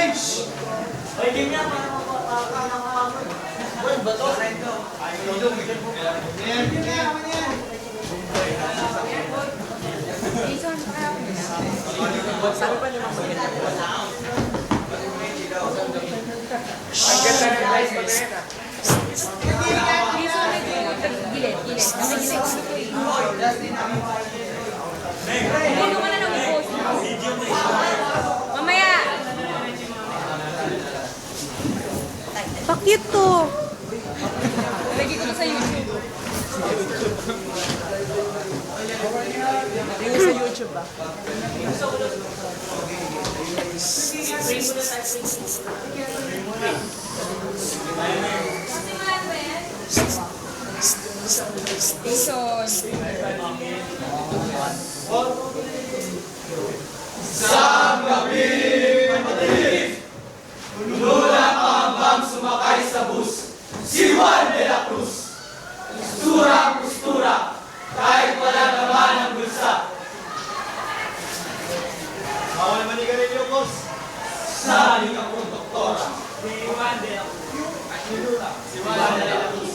Engage! Ay, ganyan, para makapagod. Uy, bato. Jason, Sabi pa niyo Ang ganda ng guys pa rin ah. gilid. Nasa gilid. Ano ka na nang i-post? Mamaya! Pa-cute to! Lagi ko na sa YouTube. Lagay sa YouTube ba? Jason! Isang gabi madilim, lulula pa hanggang sumakay sa bus, si Juan de la Cruz. Postura, kahit wala naman ang bulsa. Bawal manigarilyo, boss. Sabi ka kong doktora. Si Juan de la Cruz.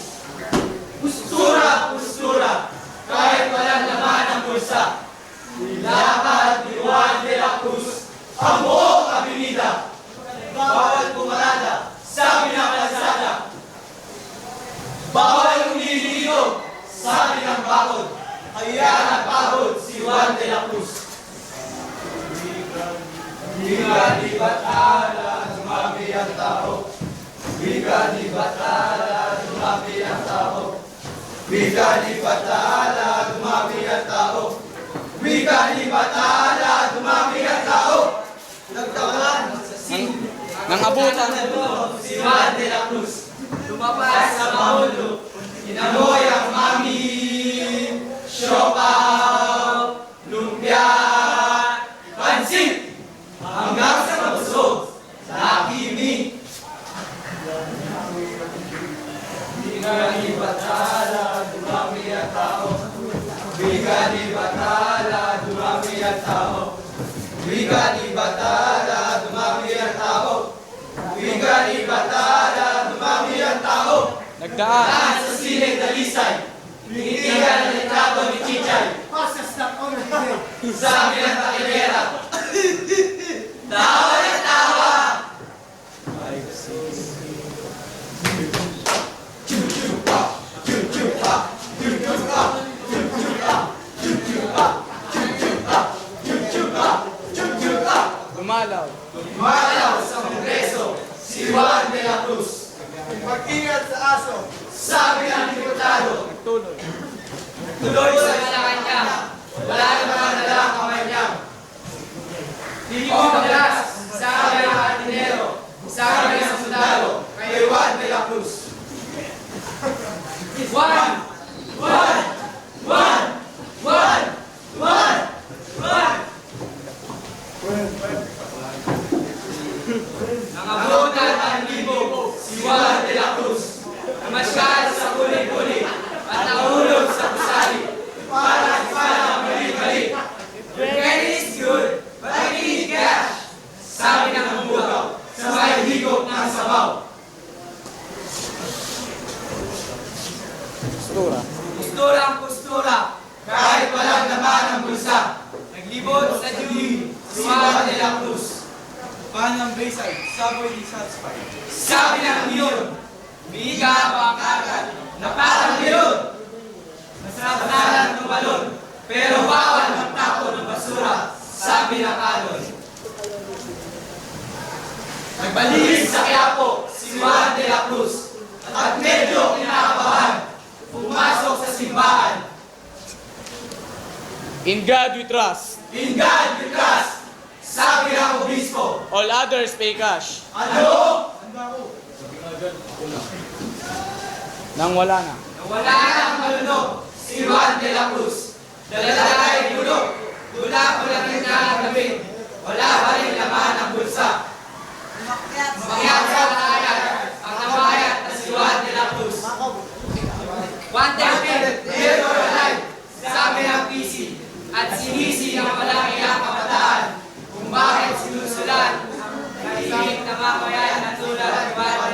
Postura, kahit wala naman ang bulsa. Nilakad ni Juan de la Cruz ang buong avenida. Bawal pumarada sa pinakalasada. Bawal umiligo sa pinang-bakod. Kaya nagpagod si Juan de la Cruz. Wika di batala, dumami ang tao. Wika di batala, dumami ang tao. Wika di batala, dumami ang tao. Wika di batala, dumami ang tao. Nagtawanan sa Nangabutan. si Juan de la Cruz. Lumabas sa Bacolod, inamoy ang mami, siopaw, lumpia, pansit, hanggang sa mabusog, sa kimi. Wika di batala, dumami ang tao. Wika di batala, dumami ang tao. Wika di batala, dumami ang tao. Wika di batala, dumami ang tao. Nagdaan. Daan sa sinig dalisay, pinitigan ang litrato ni Chichay. Sabi ng takilera, tawa na tawa. Chuchupa, chuchupa, chuchupa, chuchupa, chuchupa, chuchupa, chuchupa, chuchupa. Gumalaw. Malaw sa Kongreso, si Juan de la Cruz. Mag-ingat sa aso. Sabi ng diputado, Nagtuloy. tuloy sa Malacanang, wala namang dalang kamay niya. Hindi mo madalas, sabi ng hardinero, sabi ng sundalo, kay Juan de la Cruz. Juan! Juan! Juan! Juan! Juan! Juan! Nangabutan ang libo, si Juan de la Cruz. Namasyal sa kuli-kuli at nahulog sa kusali. Para ang balik-balik. Credit is good, but I need cash. Sabi ng hambugaw, sa may higop ng sabaw. Postura. Postura, kahit walang naman ang bulsa. Naglibot sa Dewey, si Juan de la Cruz. Paano ang Bayside? Subway di satisfied. Sabi ng milyon, biga pa ang kagat na parang milyon. Nasarapanan ng balon, pero bawal magtapo ng basura, sabi ng alon. Nagbalik sa Quiapo si Juan de la Cruz at medyo kinakabahan, pumasok sa simbahan. In God we trust. In God we trust, sabi ng obispo. All others pay cash. Ano? Nang wala na. Nawala na ang malunok, si Juan de la Cruz. Daladalay bulok, dula ko lang yung nalagabing. Wala pa rin laman ang bulsa. Umakyat sa kalayat, ang nabayat na si Juan de la Cruz. Wanted, dead or alive, sabi ng PC. At sinisi ng malaki ang kabataan kung bakit sinusulan, kahit mamamayan ng tulad ni Bata